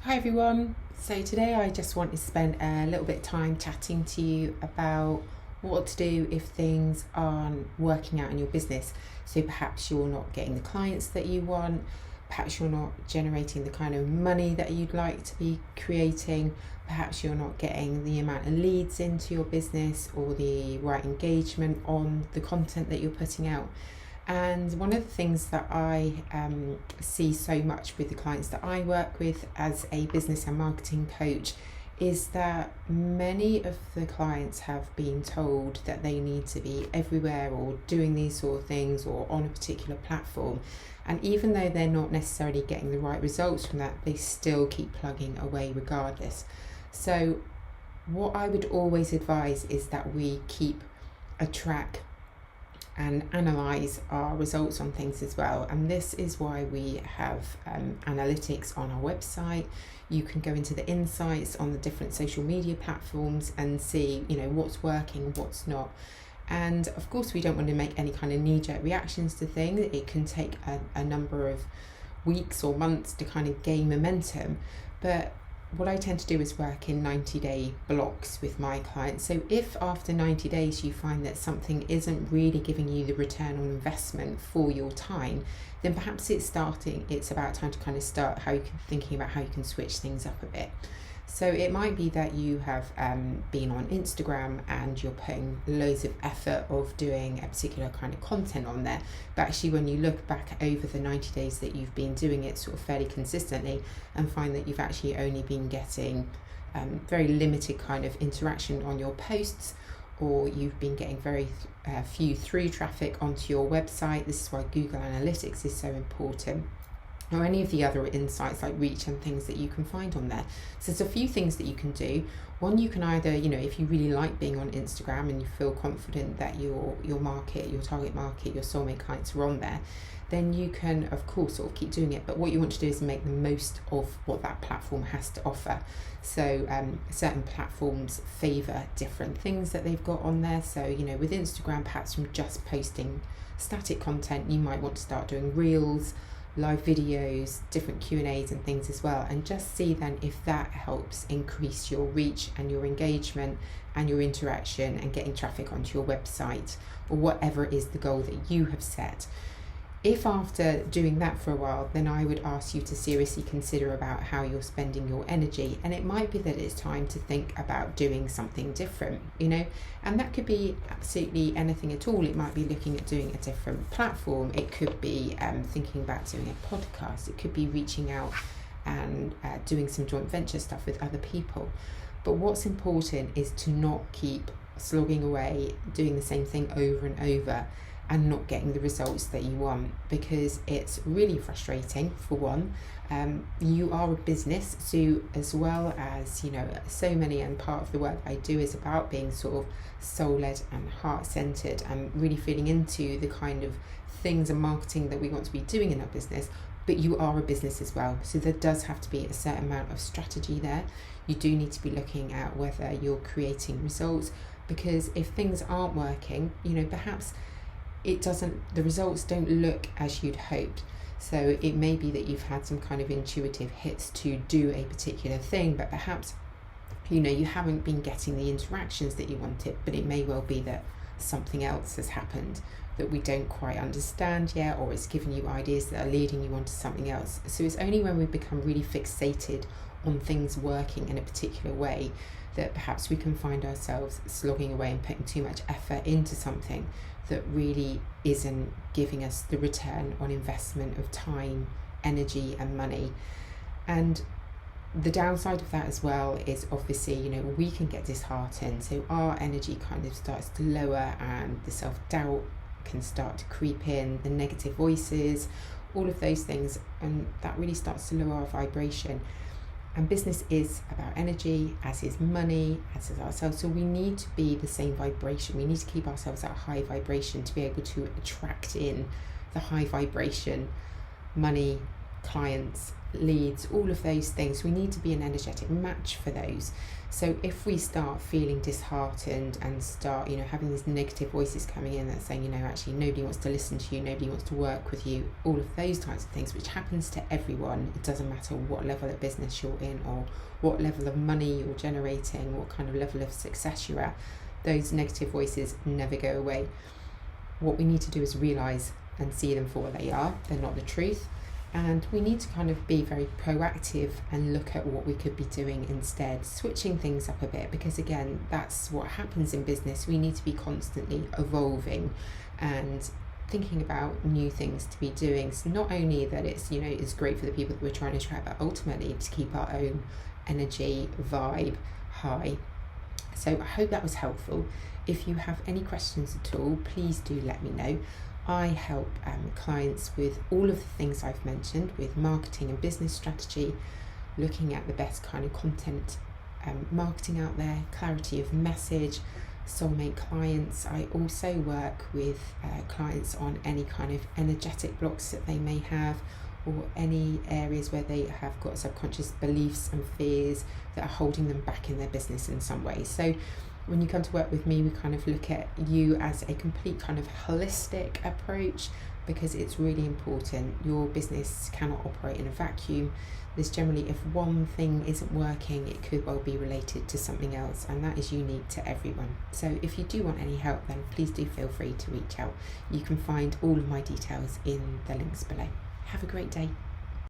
Hi everyone. So today I just want to spend a little bit of time chatting to you about what to do if things aren't working out in your business. So perhaps you're not getting the clients that you want, perhaps you're not generating the kind of money that you'd like to be creating, perhaps you're not getting the amount of leads into your business or the right engagement on the content that you're putting out. And one of the things that I see so much with the clients that I work with as a business and marketing coach is that many of the clients have been told that they need to be everywhere or doing these sort of things or on a particular platform. And even though they're not necessarily getting the right results from that, they still keep plugging away regardless. So what I would always advise is that we keep a track and analyze our results on things as well. And this is why we have analytics on our website. You can go into the insights on the different social media platforms and see, what's working, what's not. And of course, we don't want to make any kind of knee-jerk reactions to things. It can take a number of weeks or months to kind of gain momentum. But what I tend to do is work in 90-day blocks with my clients. So if after 90 days you find that something isn't really giving you the return on investment for your time, then perhaps it's about time to kind of start thinking about how you can switch things up a bit. So it might be that you have been on Instagram and you're putting loads of effort of doing a particular kind of content on there. But actually when you look back over the 90 days that you've been doing it sort of fairly consistently and find that you've actually only been getting very limited kind of interaction on your posts, or you've been getting very few through traffic onto your website. This is why Google Analytics is so important. Or any of the other insights like reach and things that you can find on there. So there's a few things that you can do. One, you can either, if you really like being on Instagram and you feel confident that your market, your target market, your soulmate clients are on there, then you can, of course, sort of keep doing it. But what you want to do is make the most of what that platform has to offer. So certain platforms favour different things that they've got on there. So, with Instagram, perhaps from just posting static content, you might want to start doing reels, live videos, different Q&As and things as well, and just see then if that helps increase your reach and your engagement and your interaction and getting traffic onto your website or whatever is the goal that you have set. If after doing that for a while, then I would ask you to seriously consider about how you're spending your energy. And it might be that it's time to think about doing something different, and that could be absolutely anything at all. It might be looking at doing a different platform. It could be thinking about doing a podcast. It could be reaching out and doing some joint venture stuff with other people. But what's important is to not keep slogging away, doing the same thing over and over, and not getting the results that you want, because it's really frustrating. For one, you are a business, so as well as so many, and part of the work I do is about being sort of soul-led and heart-centered and really feeling into the kind of things and marketing that we want to be doing in our business. But you are a business as well, so there does have to be a certain amount of strategy there. You do need to be looking at whether you're creating results, because if things aren't working, perhaps the results don't look as you'd hoped. So it may be that you've had some kind of intuitive hits to do a particular thing, but perhaps you haven't been getting the interactions that you wanted. But it may well be that something else has happened that we don't quite understand yet, or it's given you ideas that are leading you onto something else. So it's only when we become really fixated on things working in a particular way that perhaps we can find ourselves slogging away and putting too much effort into something that really isn't giving us the return on investment of time, energy and money. And the downside of that as well is obviously, we can get disheartened. So our energy kind of starts to lower and the self-doubt can start to creep in, the negative voices, all of those things. And that really starts to lower our vibration. And business is about energy, as is money, as is ourselves. So we need to be the same vibration. We need to keep ourselves at high vibration to be able to attract in the high vibration money, clients, leads, all of those things. We need to be an energetic match for those. So if we start feeling disheartened and start, having these negative voices coming in that saying, actually nobody wants to listen to you, nobody wants to work with you, all of those types of things, which happens to everyone. It doesn't matter what level of business you're in or what level of money you're generating, what kind of level of success you're at. Those negative voices never go away. What we need to do is realise and see them for what they are. They're not the truth. And we need to kind of be very proactive and look at what we could be doing instead, switching things up a bit, because again, that's what happens in business. We need to be constantly evolving and thinking about new things to be doing. So not only that it's great for the people that we're trying to attract, but ultimately to keep our own energy, vibe high. So I hope that was helpful. If you have any questions at all, please do let me know. I help clients with all of the things I've mentioned, with marketing and business strategy, looking at the best kind of content marketing out there, clarity of message, soulmate clients. I also work with clients on any kind of energetic blocks that they may have, or any areas where they have got subconscious beliefs and fears that are holding them back in their business in some way. So when you come to work with me, we kind of look at you as a complete kind of holistic approach, because it's really important. Your business cannot operate in a vacuum. There's generally, if one thing isn't working, it could well be related to something else, and that is unique to everyone. So if you do want any help, then please do feel free to reach out. You can find all of my details in the links below. Have a great day.